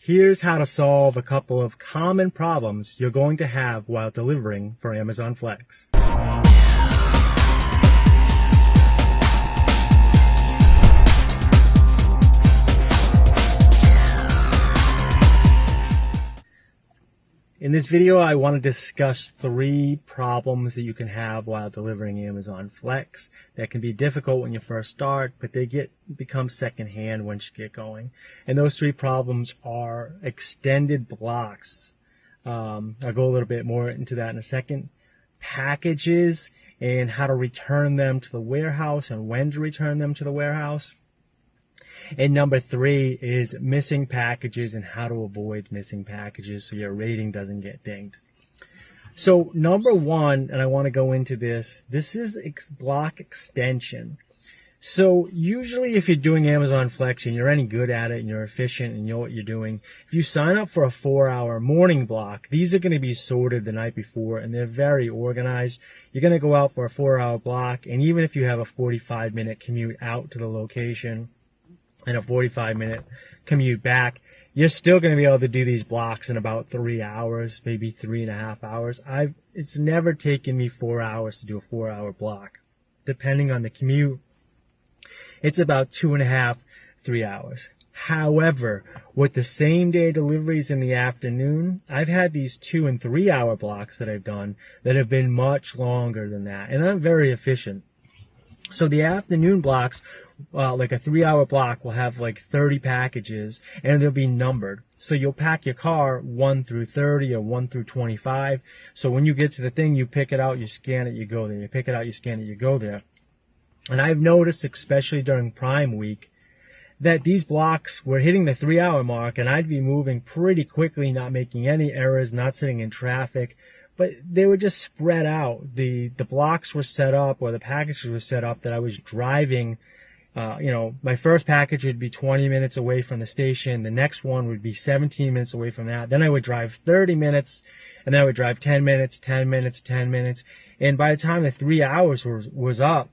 Here's how to solve a couple of common problems you're going to have while delivering for Amazon Flex. In this video, I want to discuss 3 problems that you can have while delivering Amazon Flex that can be difficult when you first start, but they become secondhand once you get going. And those 3 problems are extended blocks. I'll go a little bit more into that in a second. Packages and how to return them to the warehouse and when to return them to the warehouse. And number 3 is missing packages and how to avoid missing packages so your rating doesn't get dinged. So number 1, and I want to go into this is block extension. So usually if you're doing Amazon Flex and you're any good at it and you're efficient and you know what you're doing, if you sign up for a 4-hour morning block, these are going to be sorted the night before and they're very organized. You're going to go out for a 4-hour block, and even if you have a 45-minute commute out to the location and a 45-minute commute back, you're still going to be able to do these blocks in about 3 hours, maybe 3.5 hours. It's never taken me 4 hours to do a 4-hour block. Depending on the commute, it's about 2.5, 3 hours. However, with the same day deliveries in the afternoon, I've had these 2 and 3 hour blocks that I've done that have been much longer than that, and I'm very efficient. So the afternoon blocks, like a 3-hour block, will have like 30 packages and they'll be numbered. So you'll pack your car 1 through 30 or 1 through 25. So when you get to the thing, you pick it out, you scan it, you go there. You pick it out, you scan it, you go there. And I've noticed, especially during Prime Week, that these blocks were hitting the 3-hour mark and I'd be moving pretty quickly, not making any errors, not sitting in traffic. But they were just spread out. The blocks were set up, or the packages were set up that I was driving. My first package would be 20 minutes away from the station. The next one would be 17 minutes away from that. Then I would drive 30 minutes, and then I would drive 10 minutes, 10 minutes, 10 minutes. And by the time the 3 hours was up,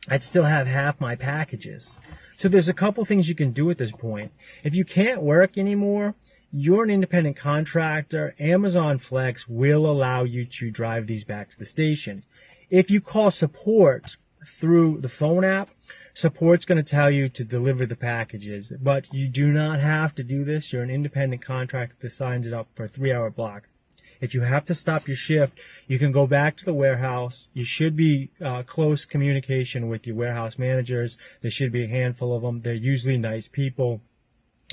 I'd still have half my packages. So there's a couple things you can do at this point. If you can't work anymore, you're an independent contractor, Amazon Flex will allow you to drive these back to the station. If you call support through the phone app, support's going to tell you to deliver the packages, but you do not have to do this. You're an independent contractor that signs it up for a 3-hour block. If you have to stop your shift, you can go back to the warehouse. You should be close communication with your warehouse managers. There should be a handful of them. They're usually nice people.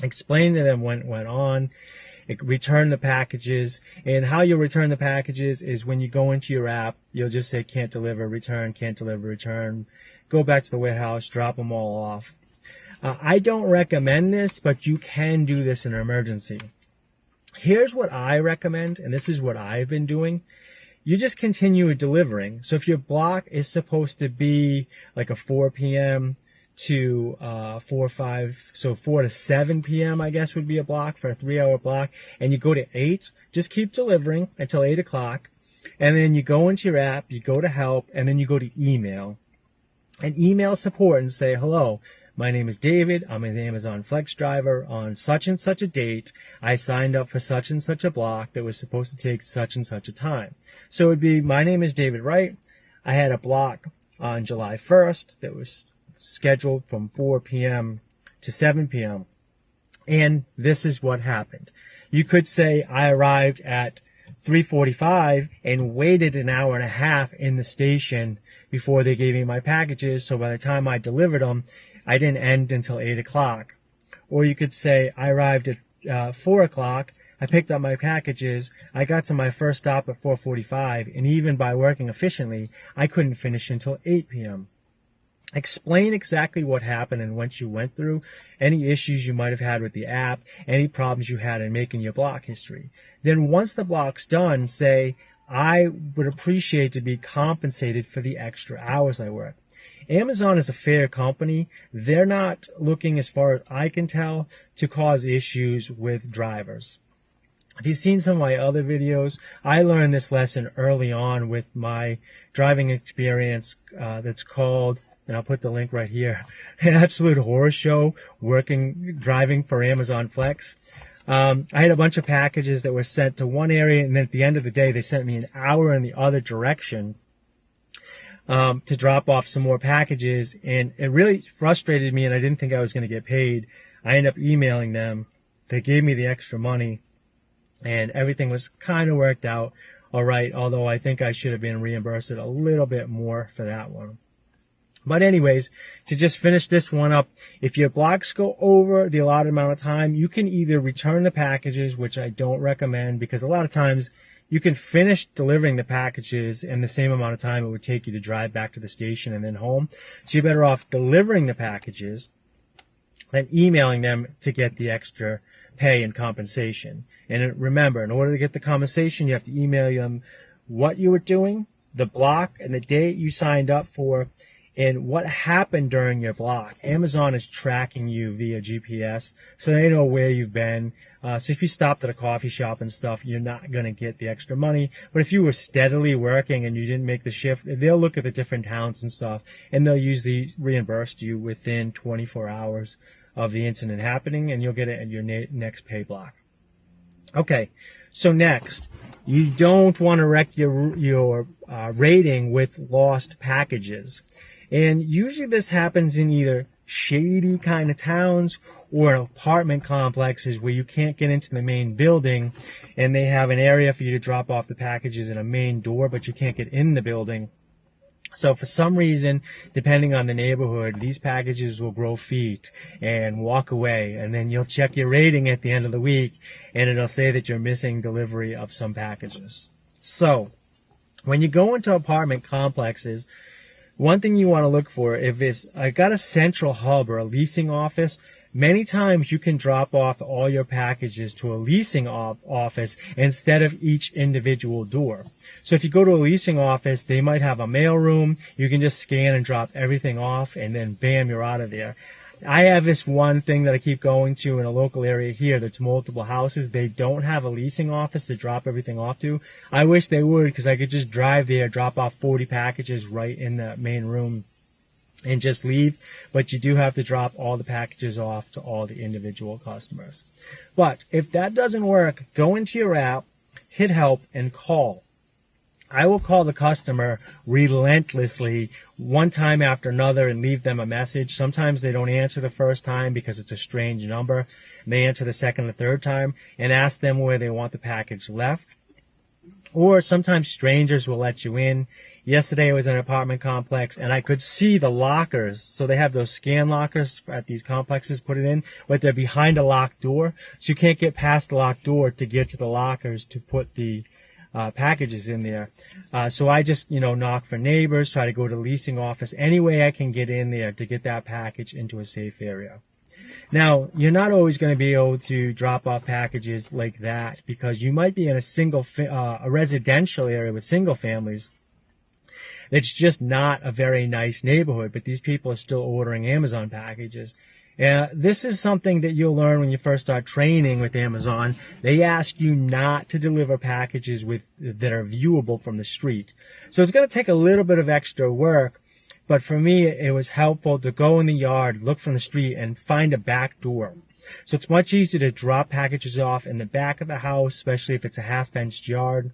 Explain to them what went on, return the packages, and how you return the packages is when you go into your app, you'll just say can't deliver, return, can't deliver, return, go back to the warehouse, drop them all off. I don't recommend this, but you can do this in an emergency. Here's what I recommend, and this is what I've been doing. You just continue delivering. So if your block is supposed to be like a 4 p.m., to 4 to 7 p.m. I guess would be a block for a 3-hour block, and you go to 8, just keep delivering until 8 o'clock, and then you go into your app, you go to help, and then you go to email, and email support and say, hello, my name is David, I'm an Amazon Flex driver. On such and such a date, I signed up for such and such a block that was supposed to take such and such a time. So it would be, my name is David Wright, I had a block on July 1st that was scheduled from 4 p.m. to 7 p.m. And this is what happened. You could say I arrived at 3:45 and waited an hour and a half in the station before they gave me my packages. So by the time I delivered them, I didn't end until 8 o'clock. Or you could say I arrived at 4 o'clock. I picked up my packages. I got to my first stop at 4:45. And even by working efficiently, I couldn't finish until 8 p.m. Explain exactly what happened and what you went through, any issues you might have had with the app, any problems you had in making your block history. Then once the block's done, say, I would appreciate to be compensated for the extra hours I work. Amazon is a fair company. They're not looking, as far as I can tell, to cause issues with drivers. If you've seen some of my other videos, I learned this lesson early on with my driving experience that's called and I'll put the link right here. An absolute horror show driving for Amazon Flex. I had a bunch of packages that were sent to one area, and then at the end of the day, they sent me an hour in the other direction to drop off some more packages, and it really frustrated me, and I didn't think I was going to get paid. I ended up emailing them. They gave me the extra money, and everything was kind of worked out all right, although I think I should have been reimbursed a little bit more for that one. But anyways, to just finish this one up, if your blocks go over the allotted amount of time, you can either return the packages, which I don't recommend, because a lot of times you can finish delivering the packages in the same amount of time it would take you to drive back to the station and then home. So you're better off delivering the packages than emailing them to get the extra pay and compensation. And remember, in order to get the compensation, you have to email them what you were doing, the block, and the date you signed up for, and what happened during your block. Amazon is tracking you via GPS, so they know where you've been. So if you stopped at a coffee shop and stuff, you're not going to get the extra money. But if you were steadily working and you didn't make the shift, they'll look at the different towns and stuff, and they'll usually reimburse you within 24 hours of the incident happening, and you'll get it at your next pay block. Okay, so next, you don't want to wreck your rating with lost packages. And usually this happens in either shady kind of towns or apartment complexes where you can't get into the main building, and they have an area for you to drop off the packages in a main door, but you can't get in the building. So for some reason, depending on the neighborhood, these packages will grow feet and walk away, and then you'll check your rating at the end of the week, and it'll say that you're missing delivery of some packages. So when you go into apartment complexes, one thing you want to look for, if it's got a central hub or a leasing office, many times you can drop off all your packages to a leasing office instead of each individual door. So if you go to a leasing office, they might have a mail room. You can just scan and drop everything off, and then bam, you're out of there. I have this one thing that I keep going to in a local area here that's multiple houses. They don't have a leasing office to drop everything off to. I wish they would, because I could just drive there, drop off 40 packages right in the main room and just leave. But you do have to drop all the packages off to all the individual customers. But if that doesn't work, go into your app, hit help, and call. I will call the customer relentlessly one time after another and leave them a message. Sometimes they don't answer the first time because it's a strange number. And they answer the second or third time and ask them where they want the package left. Or sometimes strangers will let you in. Yesterday I was in an apartment complex and I could see the lockers. So they have those scan lockers at these complexes, put it in, but they're behind a locked door. So you can't get past the locked door to get to the lockers to put the packages in there. So I just, knock for neighbors, try to go to the leasing office, any way I can get in there to get that package into a safe area. Now, you're not always going to be able to drop off packages like that, because you might be in a residential area with single families. It's just not a very nice neighborhood, but these people are still ordering Amazon packages. This is something that you'll learn when you first start training with Amazon. They ask you not to deliver packages that are viewable from the street. So it's going to take a little bit of extra work, but for me, it was helpful to go in the yard, look from the street, and find a back door. So it's much easier to drop packages off in the back of the house, especially if it's a half-fenced yard.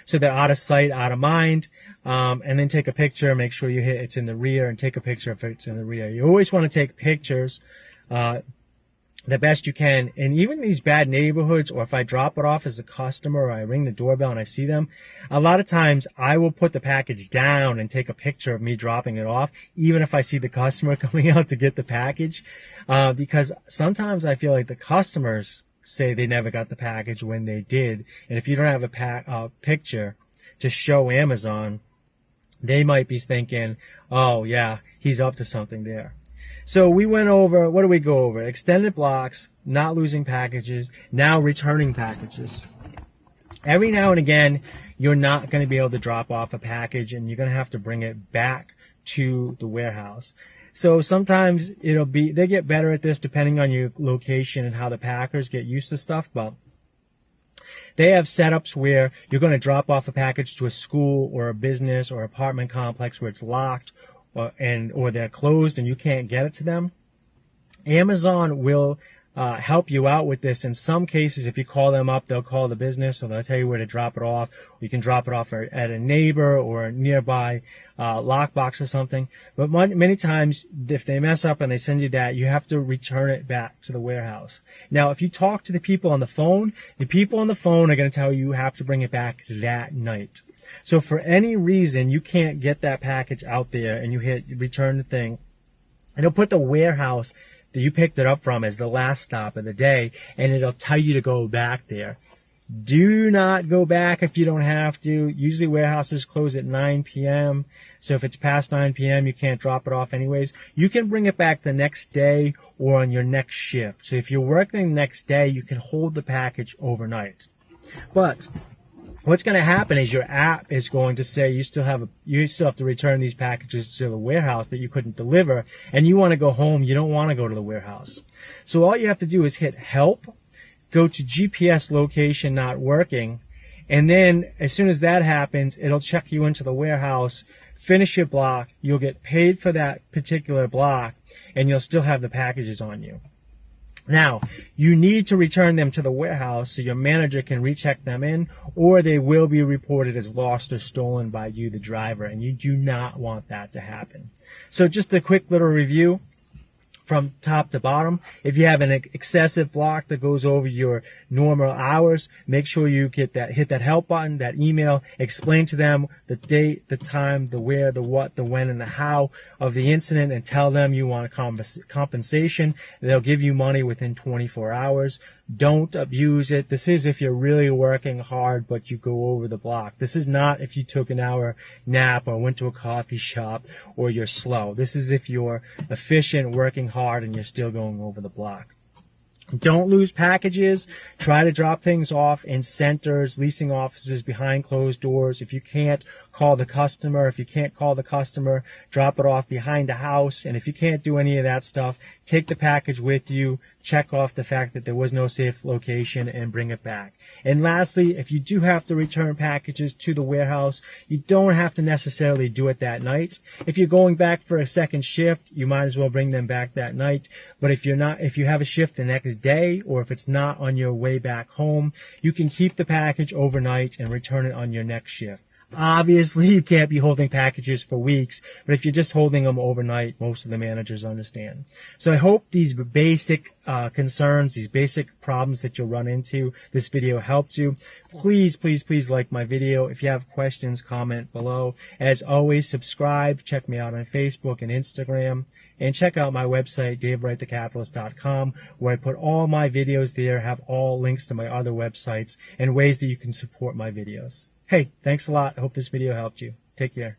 So they're out of sight, out of mind, and then take a picture, make sure it's in the rear, and take a picture if it's in the rear. You always want to take pictures the best you can. And even these bad neighborhoods, or if I drop it off as a customer, or I ring the doorbell and I see them, a lot of times I will put the package down and take a picture of me dropping it off, even if I see the customer coming out to get the package, because sometimes I feel like the customers say they never got the package when they did. And if you don't have a picture to show Amazon, they might be thinking, oh yeah, he's up to something there. So we went over, what do we go over? Extended blocks, not losing packages, now returning packages. Every now and again, you're not going to be able to drop off a package, and you're going to have to bring it back to the warehouse. So sometimes they get better at this depending on your location and how the packers get used to stuff, but they have setups where you're going to drop off a package to a school or a business or apartment complex where it's locked, or they're closed and you can't get it to them, Amazon will help you out with this. In some cases, if you call them up, they'll call the business, or they'll tell you where to drop it off. You can drop it off at a neighbor or a nearby lockbox or something. But many times, if they mess up and they send you that, you have to return it back to the warehouse. Now, if you talk to the people on the phone are going to tell you have to bring it back that night. So for any reason you can't get that package out there and you hit return the thing, and it'll put the warehouse that you picked it up from as the last stop of the day, and it'll tell you to go back there. Do not go back if you don't have to. Usually warehouses close at 9 p.m. So if it's past 9 p.m., you can't drop it off anyways. You can bring it back the next day or on your next shift. So if you're working the next day, you can hold the package overnight. But what's going to happen is your app is going to say you still have to return these packages to the warehouse that you couldn't deliver, and you want to go home. You don't want to go to the warehouse. So all you have to do is hit help, go to GPS location not working, and then as soon as that happens, it'll check you into the warehouse, finish your block, you'll get paid for that particular block, and you'll still have the packages on you. Now, you need to return them to the warehouse so your manager can recheck them in, or they will be reported as lost or stolen by you, the driver, and you do not want that to happen. So just a quick little review from top to bottom. If you have an excessive block that goes over your normal hours, make sure you hit that help button, that email, explain to them the date, the time, the where, the what, the when, and the how of the incident, and tell them you want a compensation. They'll give you money within 24 hours. Don't abuse it. This is if you're really working hard but you go over the block. This is not if you took an hour nap or went to a coffee shop or you're slow. This is if you're efficient, working hard, and you're still going over the block. Don't lose packages. Try to drop things off in centers, leasing offices, behind closed doors. If you can't call the customer, drop it off behind a house. And if you can't do any of that stuff, take the package with you, check off the fact that there was no safe location, and bring it back. And lastly, if you do have to return packages to the warehouse, you don't have to necessarily do it that night. If you're going back for a second shift, you might as well bring them back that night. But if you have a shift the next day, or if it's not on your way back home, you can keep the package overnight and return it on your next shift. Obviously, you can't be holding packages for weeks, but if you're just holding them overnight, most of the managers understand. So I hope these basic concerns, these basic problems that you'll run into, this video helped you. Please, please, please like my video. If you have questions, comment below. As always, subscribe. Check me out on Facebook and Instagram. And check out my website, DaveWrightTheCapitalist.com, where I put all my videos there, have all links to my other websites, and ways that you can support my videos. Hey, thanks a lot. I hope this video helped you. Take care.